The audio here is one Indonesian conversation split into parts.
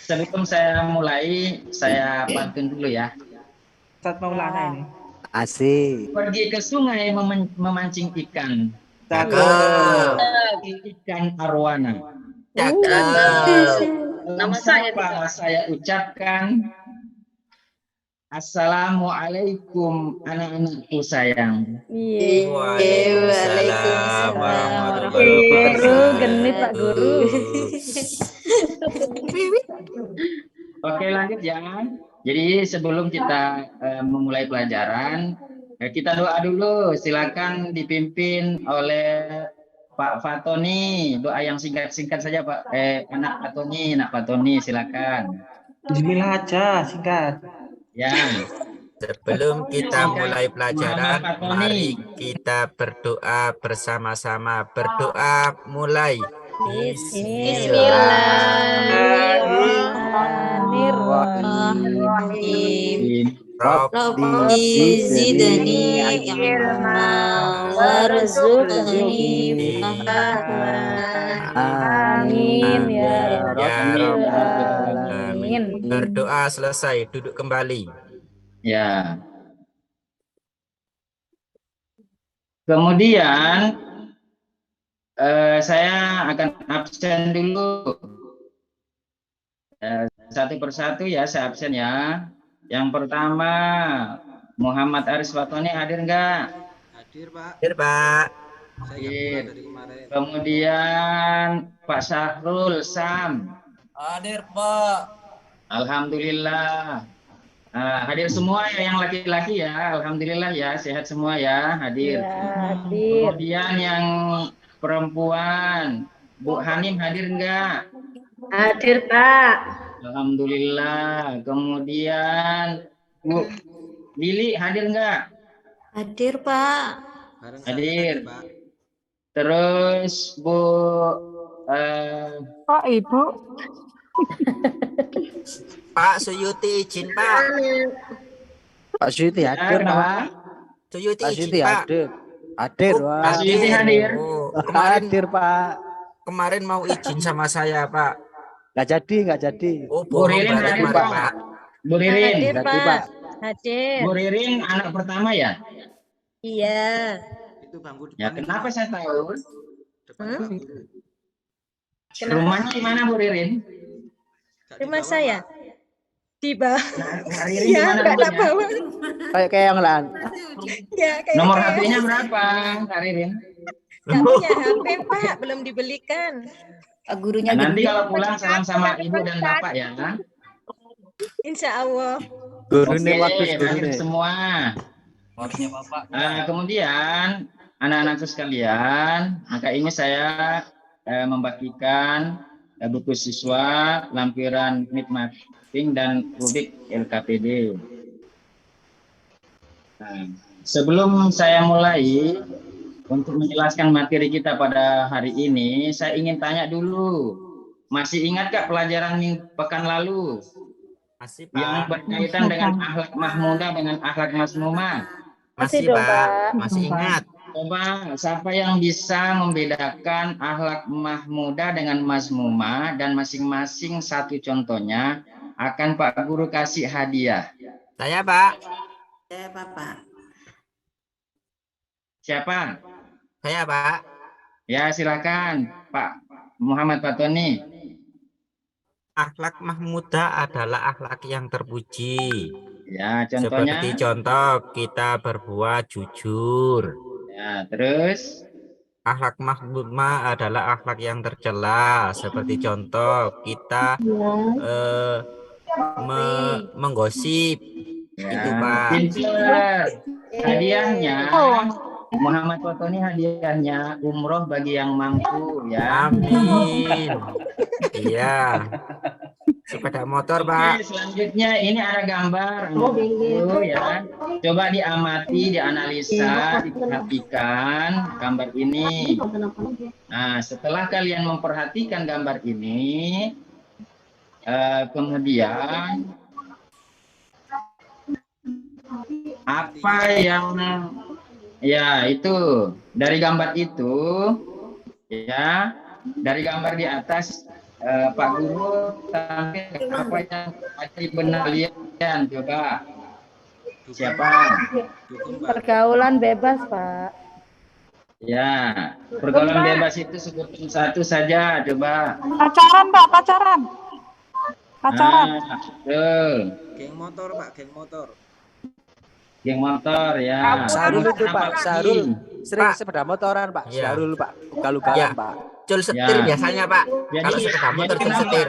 Sebelum saya mulai, saya pantun dulu ya. Ustadz Maulana ini. Asik. Pergi ke sungai memancing ikan. Cakep. Ikan arwana. Cakep. Nama saya ucapkan Assalamualaikum anak-anakku sayang. Waalaikumsalam warahmatullahi Guru, genit Pak Guru. Oke, lanjut ya. Jadi sebelum kita memulai pelajaran, kita doa dulu. Silakan dipimpin oleh Pak Fatoni. Doa yang singkat-singkat saja, Pak. Anak Fatoni, silakan. Bismillah aja, singkat. Ya. Sebelum kita mulai pelajaran, Muhammad Fatoni. mari kita berdoa bersama-sama. Berdoa mulai. Bismillahirrahmanirrahim. Rabbi zidni ilma warzuqni fahma. Amin ya rabbal alamin. Berdoa selesai, duduk kembali. Ya. Kemudian saya akan absen dulu. Satu persatu ya, saya absen ya. Yang pertama, Muhammad Aris Fatoni hadir enggak? Hadir, Pak. Hadir, Pak. Hadir. Kemudian Pak Syahrul Sam. Hadir, Pak. Alhamdulillah. Hadir semua ya, yang laki-laki ya. Alhamdulillah ya, sehat semua ya, hadir. Ya, hadir. Kemudian yang perempuan, Bu Hanim hadir enggak? Hadir, Pak. Alhamdulillah. Kemudian Bu Lili hadir enggak? Hadir, Pak. Hadir. Terus Bu Kok Ibu? Pak Suyuti izin, Pak. Pak Suyuti hadir, Pak. Suyuti Pak izin, Suyuti Pak. hadir. Hadir, Pak. Pak Suyuti hadir. Oh, Hadir, Pak. kemarin mau izin sama saya, Pak. Nggak jadi. Oh, Bu bohong Ririn berarti hadir, kemarin, Pak. Pak. Bu Ririn. Hadir, Hadir, Pak. Pak. Hadir. Bu Ririn anak pertama ya? Iya. Itu bangku depan. Ya, kenapa saya tahu? Depan Hmm? bangku. Rumahnya di mana Bu Ririn? Rumah saya di bawah. Nah, Ririn di Ya, mana Mbak rumahnya? bawah. Kayak yang lain. Ya, kayak Nomor HP-nya berapa, Kak Ririn? nggak punya HP, Pak, belum dibelikan. Gurunya Nah, nanti gede. kalau pulang salam sama Ibu dan Bapak ya. Insya Allah. Gurunya bagus, hadir gurunya. semua. Kemudian anak-anakku sekalian, maka ini saya membagikan buku siswa, lampiran Midmapping dan Rubik LKPD. Nah, sebelum saya mulai untuk menjelaskan materi kita pada hari ini, saya ingin tanya dulu, masih ingat gak pelajaran pekan lalu Masih, yang Pak. berkaitan dengan akhlak mahmudah dengan akhlak masmumah? Masih, dong, Pak. Pak. Masih ingat. Coba siapa yang bisa membedakan akhlak mahmudah dengan masmumah dan masing-masing satu contohnya akan Pak Guru kasih hadiah. Saya, Pak. Ya, Bapak. Siapa? Saya, Pak. Ya, silakan Pak Muhammad Fatoni. Akhlak mahmudah adalah akhlak yang terpuji. Ya, contohnya. Seperti contoh, kita berbuat jujur. Ya, terus. Akhlak mahmumah adalah akhlak yang tercela. Seperti contoh, kita menggosip. Ya, Itu, Pak. pinter. Hadiahnya Muhammad Fatoni, hadiahnya umroh bagi yang mampu ya. Amin. Iya. Sepeda motor, Pak. Oke, selanjutnya ini ada gambar ya. Coba diamati, dianalisa, diperhatikan gambar ini. Nah, setelah kalian memperhatikan gambar ini, kemudian apa yang ya itu dari gambar itu ya, dari gambar di atas Pak Guru tampil apa yang ada di benak kalian coba. Siapa? Dukung Pak. Pergaulan bebas, Pak. Ya, pergaulan bebas itu sebutin satu saja coba. Pacaran, Pak, pacaran. Pacaran. Betul. Geng motor Pak, geng motor. Geng motor ya. Sarul itu Pak, Apa Sarul. lagi? Sering Pak. sepeda motoran Pak, Iya. Sarul Pak, ugal-ugalan Ya. Pak. Cul setir Ya. biasanya Pak. Jadi, Kalau sepeda motor cul kenapa, setir.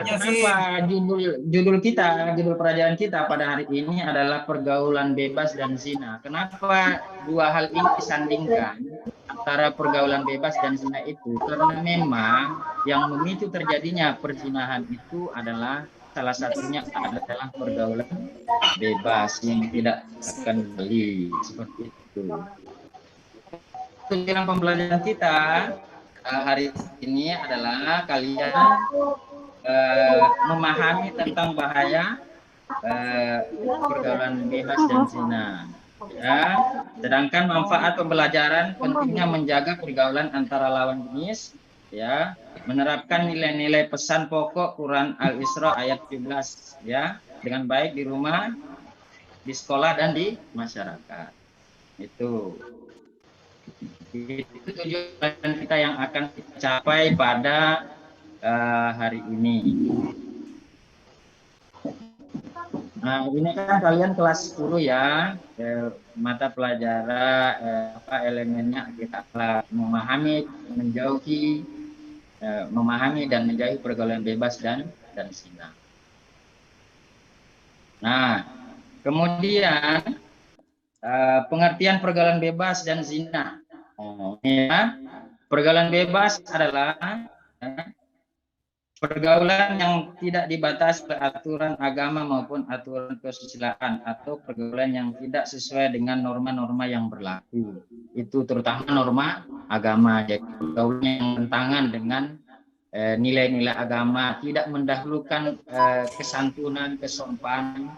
judul kita, judul pelajaran kita pada hari ini adalah pergaulan bebas dan zina. Kenapa dua hal ini disandingkan antara pergaulan bebas dan zina itu? Karena memang yang memicu terjadinya perzinahan itu adalah salah satunya adalah pergaulan bebas yang tidak akan kembali seperti itu. Tujuan pembelajaran kita hari ini adalah kalian memahami tentang bahaya pergaulan bebas dan zina. Ya, sedangkan manfaat pembelajaran pentingnya menjaga pergaulan antara lawan jenis, ya, menerapkan nilai-nilai pesan pokok Quran Al-Isra ayat 17, ya, dengan baik di rumah, di sekolah dan di masyarakat. Itu tujuan kita yang akan kita capai pada hari ini. Nah, ini kan kalian kelas 10 ya, mata pelajaran elemennya kita memahami, memahami dan menjauhi pergaulan bebas dan zina. Nah, kemudian pengertian pergaulan bebas dan zina. Ya, pergaulan bebas adalah pergaulan yang tidak dibatasi oleh aturan agama maupun aturan kesusilaan atau pergaulan yang tidak sesuai dengan norma-norma yang berlaku. Itu terutama norma agama, yaitu pergaulan yang bertentangan dengan nilai-nilai agama, tidak mendahulukan kesantunan, kesopanan,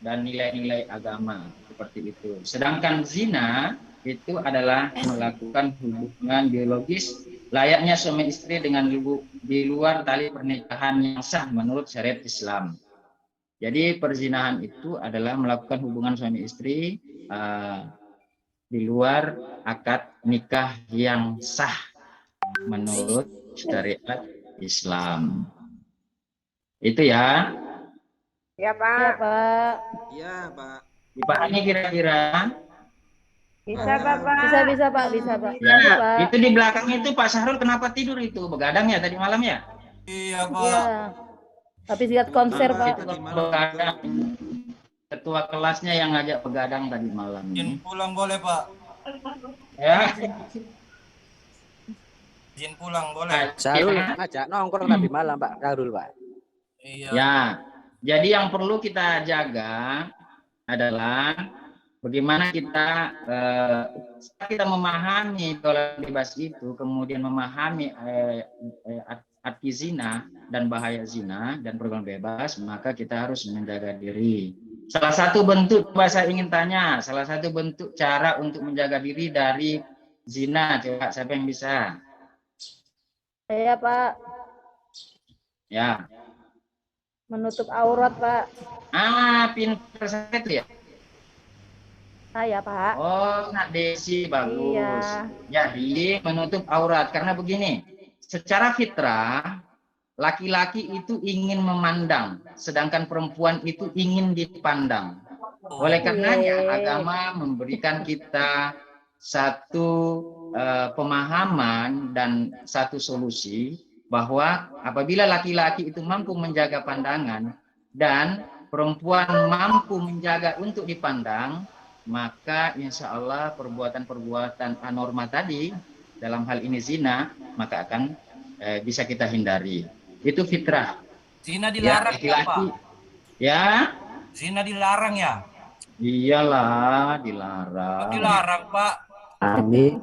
dan nilai-nilai agama seperti itu. Sedangkan zina itu adalah melakukan hubungan biologis layaknya suami istri dengan di luar tali pernikahan yang sah menurut syariat Islam. Jadi perzinahan itu adalah melakukan hubungan suami istri di luar akad nikah yang sah menurut syariat Islam. Itu ya. Ya, Pak. Ya, Pak. Iya Pak. Dipahami kira-kira? Bisa, Pak. Bisa, Pak. Bisa, Pak. Ya, Bisa, Pak. itu di belakang itu Pak Syahrul kenapa tidur itu? Begadang ya tadi malam ya? Iya Iya. Habis lihat konser, Pak. Itu begadang. Ketua kelasnya yang ngajak begadang tadi malam. pulang boleh Pak. Ya. Izin pulang Nah, Sarul ya. ngajak nongkrong tadi malam Pak, Sarul Pak. Iya. Ya, jadi yang perlu kita jaga adalah bagaimana kita memahami pergaulan bebas itu, kemudian memahami arti zina dan bahaya zina dan pergaulan bebas, maka kita harus menjaga diri. Salah satu bentuk, saya ingin tanya, salah satu bentuk cara untuk menjaga diri dari zina, coba siapa yang bisa? Saya, Pak. Ya. Menutup aurat, Pak. Pintar sekali ya. Saya, Pak. Oh, Nak Desi, bagus. Iya. Jadi menutup aurat karena begini, secara fitrah laki-laki itu ingin memandang, sedangkan perempuan itu ingin dipandang. Oleh karenanya agama memberikan kita satu pemahaman dan satu solusi bahwa apabila laki-laki itu mampu menjaga pandangan dan perempuan mampu menjaga untuk dipandang, maka insya Allah perbuatan-perbuatan anorma tadi, dalam hal ini zina, maka akan bisa kita hindari. Itu fitrah. Zina Ya, dilarang laki-laki. Ya, Zina dilarang ya? iyalah dilarang. Dilarang Pak. Amin.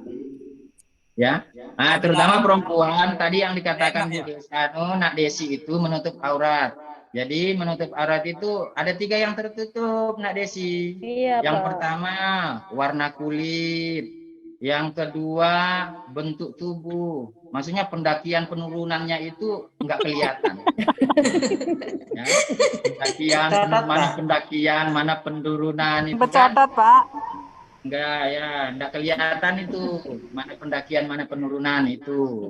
Ya, terutama perempuan tadi yang dikatakan Bu Nak Desi itu menutup aurat. Jadi menutup aurat itu ada 3 yang tertutup, Nak Desi. Iya, Yang Pak. pertama warna kulit, Yang kedua, bentuk tubuh. Maksudnya pendakian penurunannya itu enggak kelihatan. Ya, pendakian, mana pendakian, mana penurunan itu kan. Bercatat, Pak. Enggak ya, enggak kelihatan itu. Mana pendakian, mana penurunan itu.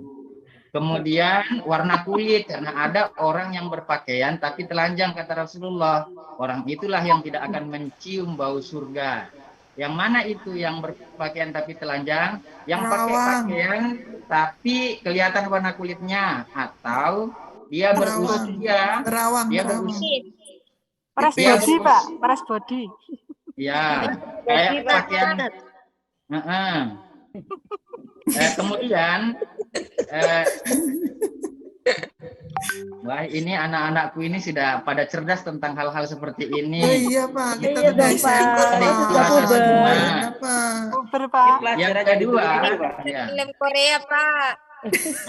Kemudian warna kulit, karena ada orang yang berpakaian tapi telanjang kata Rasulullah. Orang itulah yang tidak akan mencium bau surga. Yang mana itu yang berpakaian tapi telanjang? Yang pakai pakaian tapi kelihatan warna kulitnya, atau dia berusia, dia berusia. Press body, Pak. Press body. Ya, kayak pakaian. Kemudian wah, ini anak-anakku ini sudah pada cerdas tentang hal-hal seperti ini. Oh, iya Pak, kita Iya dong, Pak. Puber, Pak. Yang kedua, ya. Film Korea, Pak.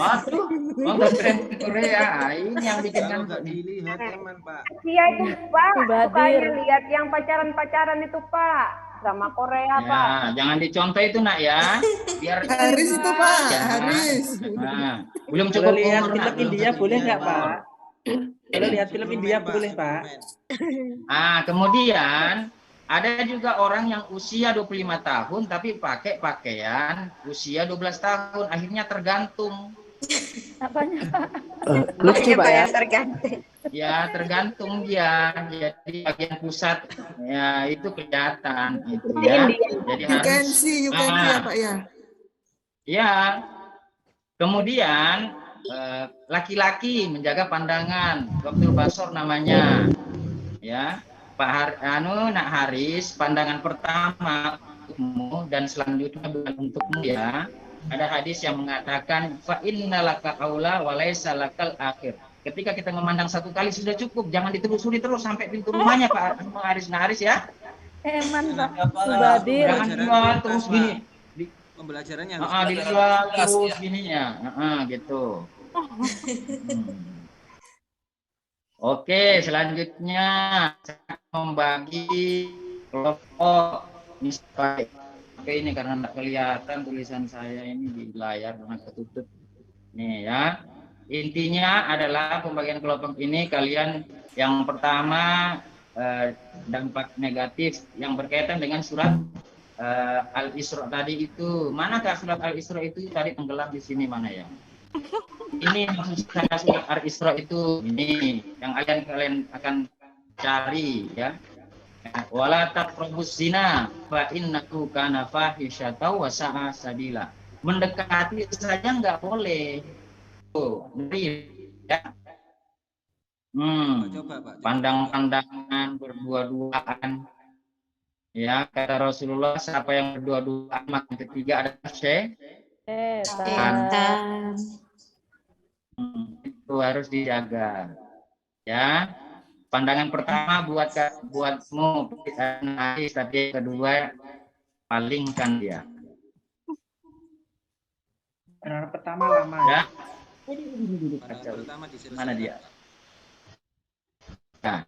Waduh, nonton film Korea. Ini yang bikin kan dilihat teman, Pak. Iya itu Pak, Badir. sukanya lihat yang pacaran-pacaran itu Pak. Sama Korea ya, Pak. jangan dicontoh itu nak ya. Biar Haris itu Pak, ya. Haris. Nah, belum Kalau cukup lihat umur, film nak. Belum India cukup boleh umur. nggak, Pak? Kalau lihat film India boleh, Pak. Kemudian ada juga orang yang usia 25 tahun tapi pakai pakaian usia 12 tahun, akhirnya tergantung. Apanya, Pak? Lucu, Pak ya. Tergantung. Ya, tergantung dia. Jadi bagian pusat ya itu kelihatan itu ya. Jadi You can harus see ya Pak ya. ya. Kemudian laki-laki menjaga pandangan, Dr. Basor namanya. Ya. Nak Haris, pandangan pertama untukmu dan selanjutnya bukan untukmu ya. Ada hadis yang mengatakan fa innalaka aula wa laisa lakal akhir. Ketika kita memandang satu kali sudah cukup, jangan ditelusuri terus sampai pintu rumahnya Pak Haris Naharis ya. Eman, Pak. Badir. Jangan jual terus gini. Pembelajarannya Dijual terus gini ya. Gitu. Oke, selanjutnya saya membagi kelompok ini karena tidak kelihatan tulisan saya ini di layar karena ketutup. Nih ya. Intinya adalah pembagian kelompok ini kalian yang pertama dampak negatif yang berkaitan dengan surat Al-Isra tadi itu. Manakah surat Al-Isra itu tadi tenggelam di sini mana ya? Ini maksud saya surat Al-Isra itu ini yang kalian akan cari ya. Wala taqrabuz zina fa innahu kana fahisyatan wa sa'a sabila. Mendekati saja enggak boleh. Ya. Pandang-pandangan berdua-duaan. Ya, kata Rasulullah, siapa yang berdua-duaan maka ketiga adalah setan. Itu harus dijaga. Ya. Pandangan pertama buatmu tapi yang kedua palingkan dia. Pandangan pertama lama ya. Mana dia? Nah,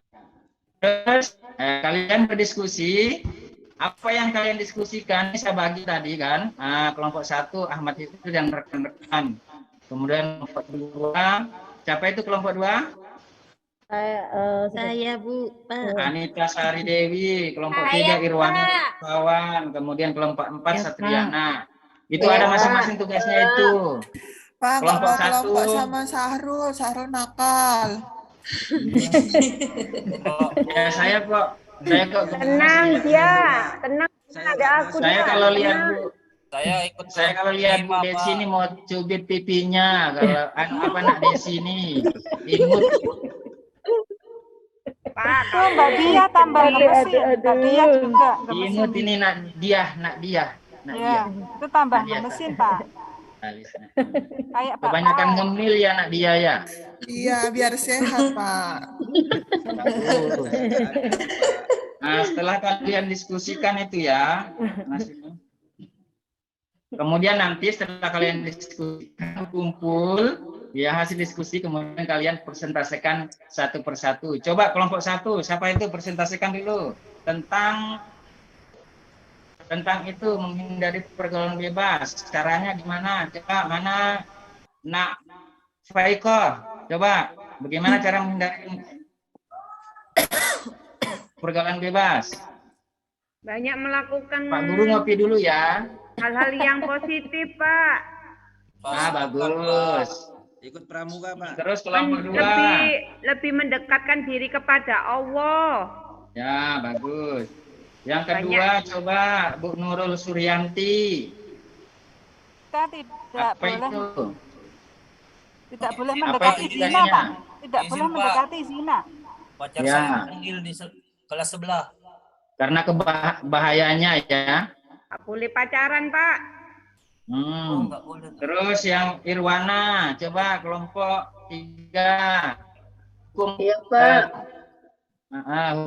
terus kalian berdiskusi. Apa yang kalian diskusikan ini saya bagi tadi kan. Kelompok 1 Ahmad itu yang rekan-rekan. Kemudian kelompok 2 siapa itu kelompok 2? Saya Bu, Pak. Anita Sari Dewi, kelompok 3 Irwani kawan, kemudian kelompok 4 Satriana. Itu ada masing-masing tugasnya itu. Pak, kelompok sama Sahrul nakal. Ya saya kok tenang dia, tenang ada aku. Saya kalau lihat Bu, saya kalau lihat Bu Desi ini mau cubit pipinya, kalau apa nak Desi ini imut. Itu Mbak Dia tambah gemesin. Mbak Dia juga gemesin. Imut ini nak dia. Ya, itu tambah gemesin Pak. Kayak Pak. Kebanyakan ngemil ya nak dia ya. Iya, biar sehat Pak. Nah, setelah kalian diskusikan itu ya, kemudian nanti setelah kalian diskusikan kumpul, ya hasil diskusi kemudian kalian presentasikan satu persatu. Coba kelompok 1, siapa itu presentasikan dulu tentang tentang itu menghindari pergaulan bebas. Caranya gimana? Coba mana Nak Faiko? Coba bagaimana cara menghindari pergaulan bebas? Banyak melakukan Pak Guru ngopi dulu ya. hal-hal yang positif, Pak. Ah, bagus. Ikut pramuka, Pak. Terus kelompok dua. Lebih mendekatkan diri kepada Allah. Ya, bagus. Yang kedua, coba Bu Nurul Suryanti. Kita tidak Apa boleh itu? tidak boleh Apa mendekati itu zina, istilahnya? Pak. Tidak Izin, boleh Pak. mendekati zina. Pacar Ya. saya panggil di kelas sebelah. Karena bahayanya ya. Nggak boleh pacaran, Pak. Oh, nggak boleh. Terus yang Irwana, coba kelompok 3. Hukum, Iya, Pak.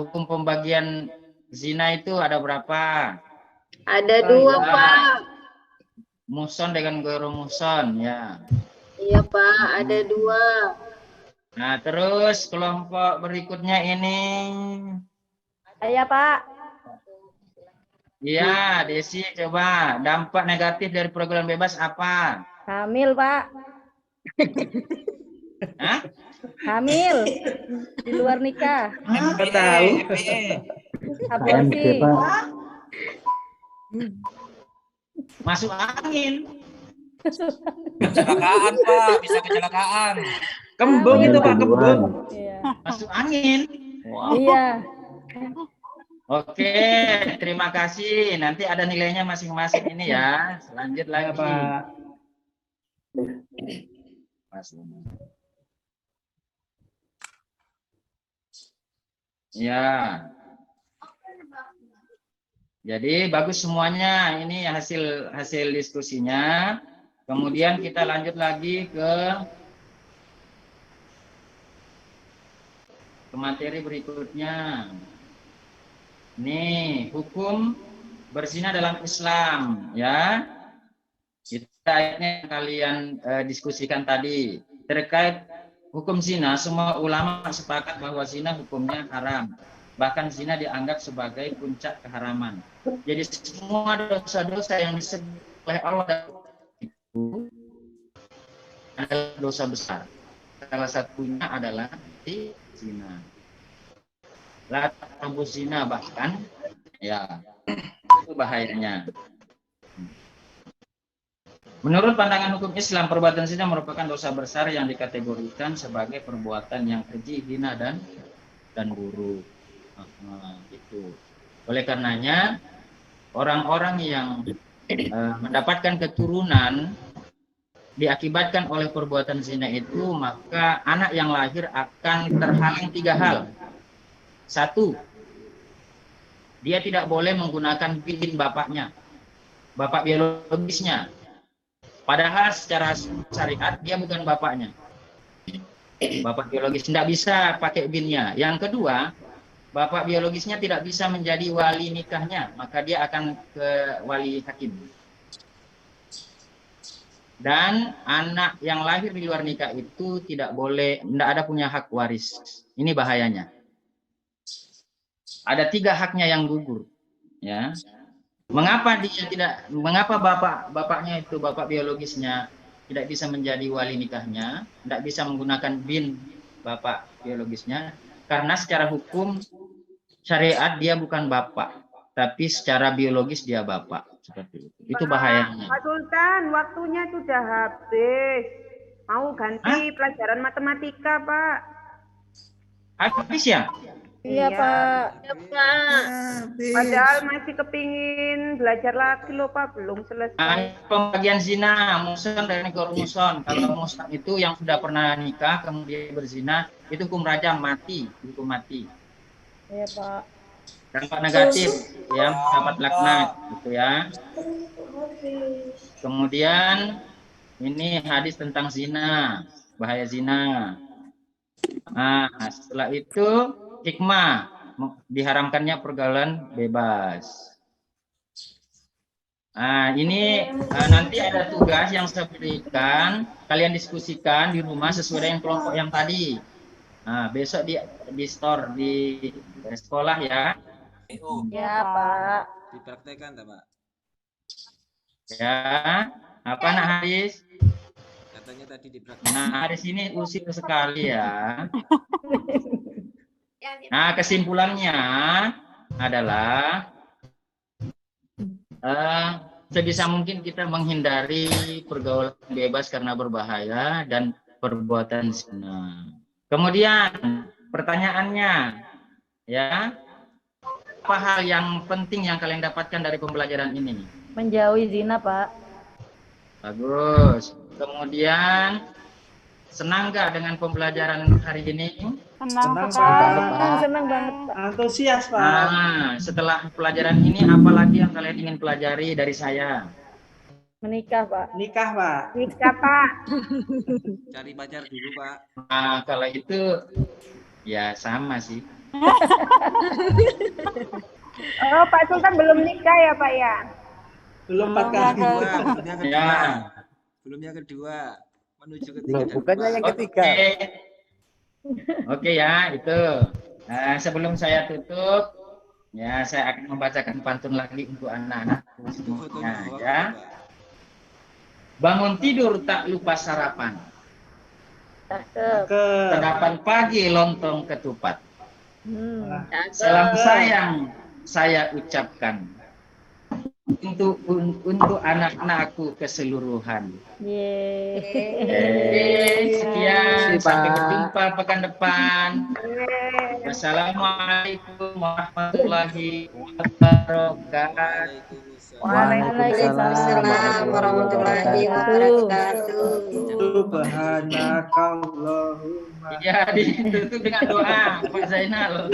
hukum pembagian zina itu ada berapa? Ada 2, Pak. Muson dengan guru muson, ya. Iya, Pak. Ada 2. Nah, terus kelompok berikutnya ini, Iya, Pak. ya, Desi, coba dampak negatif dari pergaulan bebas apa? Hamil, Pak. Hah? Hamil. Di luar nikah. Nggak tahu. Aborsi. Masuk angin. Kecelakaan, Pak. Bisa kecelakaan. Kembung itu, Pak, kembung. Iya. Masuk angin. Iya. Oke, terima kasih. Nanti ada nilainya masing-masing ini ya. Lanjut Ya, lagi. Pak. Ya. Jadi bagus semuanya. Ini hasil diskusinya. Kemudian kita lanjut lagi ke materi berikutnya. Nih, hukum berzina dalam Islam, ya. Itu ayatnya yang kalian diskusikan tadi. Terkait hukum zina, semua ulama sepakat bahwa zina hukumnya haram. Bahkan zina dianggap sebagai puncak keharaman. Jadi semua dosa-dosa yang disebut oleh Allah itu adalah dosa besar. Salah satunya adalah zina. La taqrabu zina, bahkan ya itu bahayanya. Menurut pandangan hukum Islam, perbuatan zina merupakan dosa besar yang dikategorikan sebagai perbuatan yang keji, hina dan buruk. Itu. Oleh karenanya orang-orang yang mendapatkan keturunan diakibatkan oleh perbuatan zina itu, maka anak yang lahir akan terhalang 3 hal. 1, dia tidak boleh menggunakan bin bapaknya, bapak biologisnya. Padahal secara syariat dia bukan bapaknya, bapak biologis, tidak bisa pakai binnya. Yang kedua, bapak biologisnya tidak bisa menjadi wali nikahnya, maka dia akan ke wali hakim. Dan anak yang lahir di luar nikah itu tidak boleh, tidak ada punya hak waris. Ini bahayanya. Ada 3 haknya yang gugur, ya. Mengapa bapaknya itu, bapak biologisnya tidak bisa menjadi wali nikahnya, tidak bisa menggunakan bin bapak biologisnya? Karena secara hukum syariat dia bukan bapak, tapi secara biologis dia bapak, seperti itu. Itu bahayanya. Pak Sultan, waktunya sudah habis. Mau ganti pelajaran matematika, Pak. Habis ya? Iya, Pak. Ya, Pak. Padahal masih kepingin belajar lagi loh, Pak. Belum selesai. Pembagian zina, muson dan muson. Kalau muson itu yang sudah pernah nikah kemudian berzina, itu hukum rajam, mati, hukum mati. Iya, Pak. Dampak negatif, ya, dapat laknat, gitu ya. Kemudian ini hadis tentang zina, bahaya zina. Nah, setelah itu hikmah diharamkannya pergaulan bebas. Nah, ini nanti ada tugas yang saya berikan, kalian diskusikan di rumah sesuai dengan kelompok yang tadi. Nah, besok di store di sekolah ya. Ya, Pak. Dipraktekkan tak Pak? Ya, apa nak Haris? Katanya tadi dipraktekkan. Nah, Haris ini usil sekali ya. Nah, kesimpulannya adalah sebisa mungkin kita menghindari pergaulan bebas karena berbahaya dan perbuatan zina. Kemudian pertanyaannya, ya, apa hal yang penting yang kalian dapatkan dari pembelajaran ini? Menjauhi zina, Pak. Bagus. Kemudian senang nggak dengan pembelajaran hari ini? Senang sekali. Senang banget, Pak. Antusias, Pak. Nah, setelah pelajaran ini apa lagi yang kalian ingin pelajari dari saya? Menikah, Pak. Nikah, Pak. Nikah, Pak. Cari pacar dulu Pak. Nah, kalau itu ya sama sih. Oh, Pak Sultan belum nikah ya, Pak ya? Belum 4 kali. Belum yang kedua. Ya. Belum yang kedua. Menuju ketiga. Bukannya yang ketiga. Oke ya, itu. Nah, sebelum saya tutup, ya saya akan membacakan pantun lagi untuk anak-anak. Nah, ya. Bangun tidur tak lupa sarapan. Sarapan pagi lontong ketupat. Salam sayang saya ucapkan untuk anak-anakku keseluruhan. Sekian, sampai berjumpa pekan depan. Wassalamualaikum warahmatullahi wabarakatuh. Waalaikumsalam warahmatullahi wabarakatuh. Subhanakallahumma. Ya, ditutup dengan doa Pak Zainal.